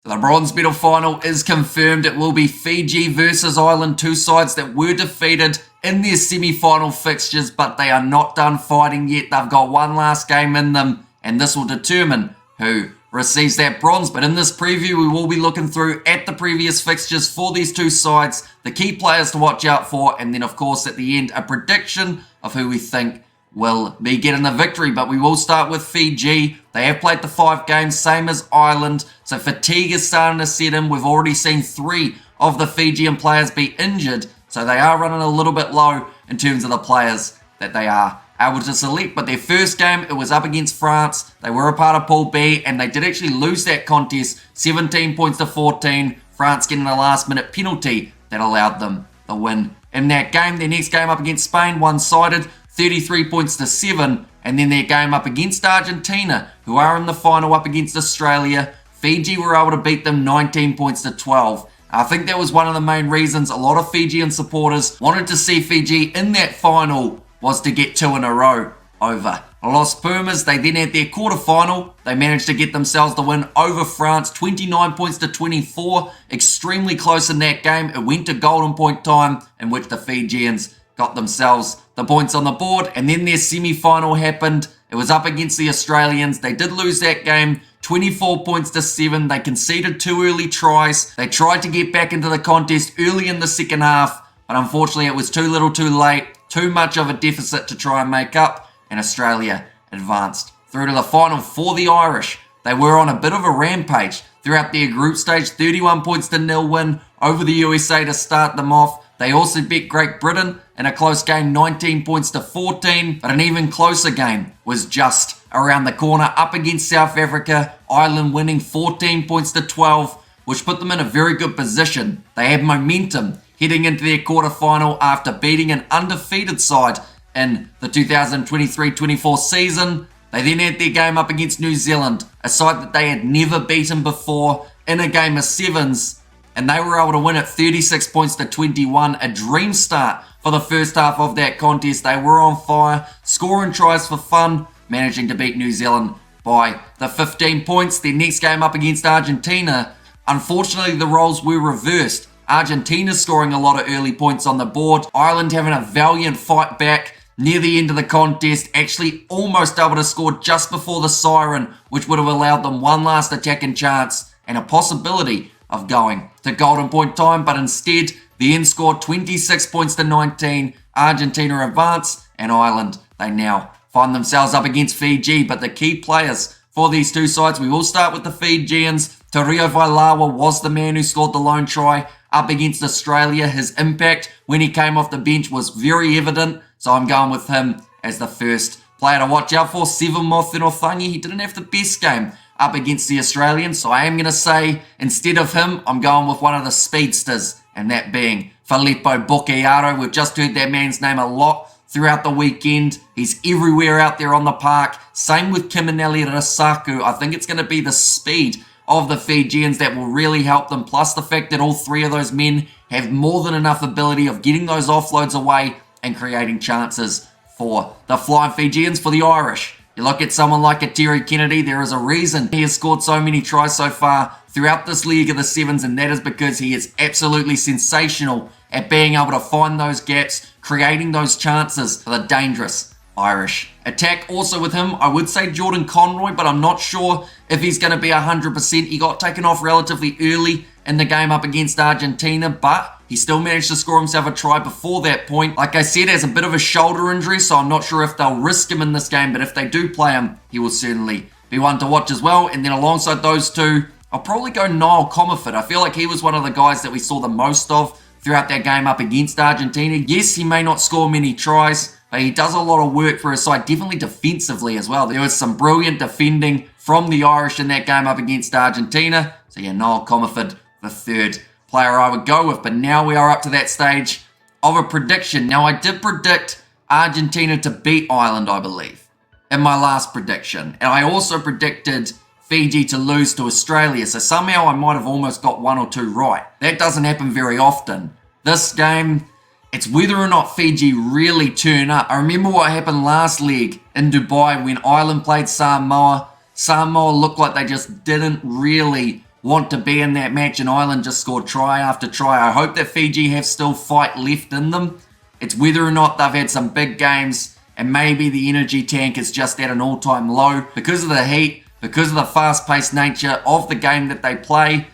The bronze medal final is confirmed. It will be Fiji versus Ireland, two sides that were defeated in their semi-final fixtures, but they are not done fighting yet. They've got one last game in them, and this will determine who receives that bronze. But in this preview, we will be looking through at the previous fixtures for these two sides, the key players to watch out for, and then of course at the end, a prediction of who we think will be getting the victory. But we will start with Fiji. They have played the 5 games, same as Ireland, so fatigue is starting to set in. We've already seen 3 of the Fijian players be injured, so they are running a little bit low in terms of the players that they are able to select. But their first game, it was up against France. They were a part of Pool B, and they did actually lose that contest 17 points to 14. France getting a last minute penalty that allowed them the win in that game. Their next game up against Spain, one-sided, 33 points to 7. And then their game up against Argentina, who are in the final up against Australia. Fiji were able to beat them 19 points to 12. I think that was one of the main reasons a lot of Fijian supporters wanted to see Fiji in that final, was to get 2 in a row over Los Pumas. They then had their quarterfinal. They managed to get themselves the win over France, 29 points to 24. Extremely close in that game. It went to golden point time, in which the Fijians got themselves the points on the board. And then their semi-final happened. It was up against the Australians. They did lose that game, 24 points to 7. They conceded 2 early tries. They tried to get back into the contest early in the second half, but unfortunately it was too little too late. Too much of a deficit to try and make up, and Australia advanced through to the final for the Irish. They were on a bit of a rampage throughout their group stage, 31 points to 0 win over the USA to start them off. They also beat Great Britain in a close game, 19 points to 14, but an even closer game was just around the corner up against South Africa. Ireland winning 14 points to 12, which put them in a very good position. They had momentum heading into their quarterfinal after beating an undefeated side in the 2023-24 season. They then had their game up against New Zealand, a side that they had never beaten before, in a game of 7s, and they were able to win it 36 points to 21. A dream start for the first half of that contest. They were on fire, scoring tries for fun, managing to beat New Zealand by the 15 points. Their next game up against Argentina, unfortunately the roles were reversed. Argentina scoring a lot of early points on the board. Ireland having a valiant fight back near the end of the contest, actually almost able to score just before the siren, which would have allowed them one last attacking chance and a possibility of going to golden point time. But instead, the end score 26 points to 19. Argentina advance, and Ireland, they now find themselves up against Fiji. But the key players for these two sides, we will start with the Fijians. Tario Vailawa was the man who scored the lone try up against Australia. His impact when he came off the bench was very evident, so I'm going with him as the first player to watch out for. Seven Mothenofanyi, he didn't have the best game up against the Australians, so I am going to say instead of him, I'm going with one of the speedsters, and that being Filippo Bokearo. We've just heard that man's name a lot throughout the weekend. He's everywhere out there on the park. Same with Kiminelli Rasaku. I think it's going to be the speed of the Fijians that will really help them, plus the fact that all 3 of those men have more than enough ability of getting those offloads away and creating chances for the Flying Fijians. For the Irish, you look at someone like a Terry Kennedy, there is a reason he has scored so many tries so far throughout this league of the 7s, and that is because he is absolutely sensational at being able to find those gaps, creating those chances for the dangerous Irish attack. Also with him, I would say Jordan Conroy, but I'm not sure if he's going to be 100%. He got taken off relatively early in the game up against Argentina, but he still managed to score himself a try before that point. Like I said, has a bit of a shoulder injury, so I'm not sure if they'll risk him in this game, but if they do play him, he will certainly be one to watch as well. And then alongside those two, I'll probably go Niall Comerford. I feel like he was one of the guys that we saw the most of throughout that game up against Argentina. Yes, he may not score many tries, but he does a lot of work for his side, definitely defensively as well. There was some brilliant defending from the Irish in that game up against Argentina. So yeah, Niall Comerford, the third player I would go with. But now we are up to that stage of a prediction. Now, I did predict Argentina to beat Ireland, I believe, in my last prediction. And I also predicted Fiji to lose to Australia. So somehow I might have almost got 1 or 2 right. That doesn't happen very often. This game, it's whether or not Fiji really turn up. I remember what happened last leg in Dubai when Ireland played Samoa. Samoa looked like they just didn't really want to be in that match, and Ireland just scored try after try. I hope that Fiji have still fight left in them. It's whether or not they've had some big games and maybe the energy tank is just at an all-time low because of the heat, because of the fast-paced nature of the game that they play.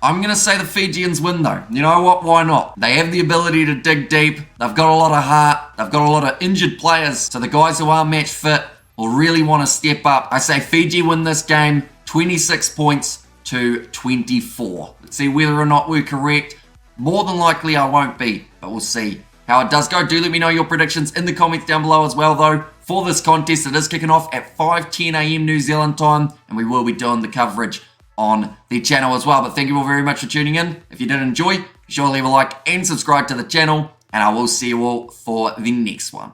I'm going to say the Fijians win though. You know what? Why not? They have the ability to dig deep. They've got a lot of heart. They've got a lot of injured players. So the guys who are match fit will really want to step up. I say Fiji win this game 26 points to 24. Let's see whether or not we're correct. More than likely I won't be, but we'll see how it does go. Do let me know your predictions in the comments down below as well though. For this contest, it is kicking off at 5:10 a.m. New Zealand time, and we will be doing the coverage on the channel as well. But thank you all very much for tuning in. If you did enjoy, be sure to leave a like and subscribe to the channel, and I will see you all for the next one.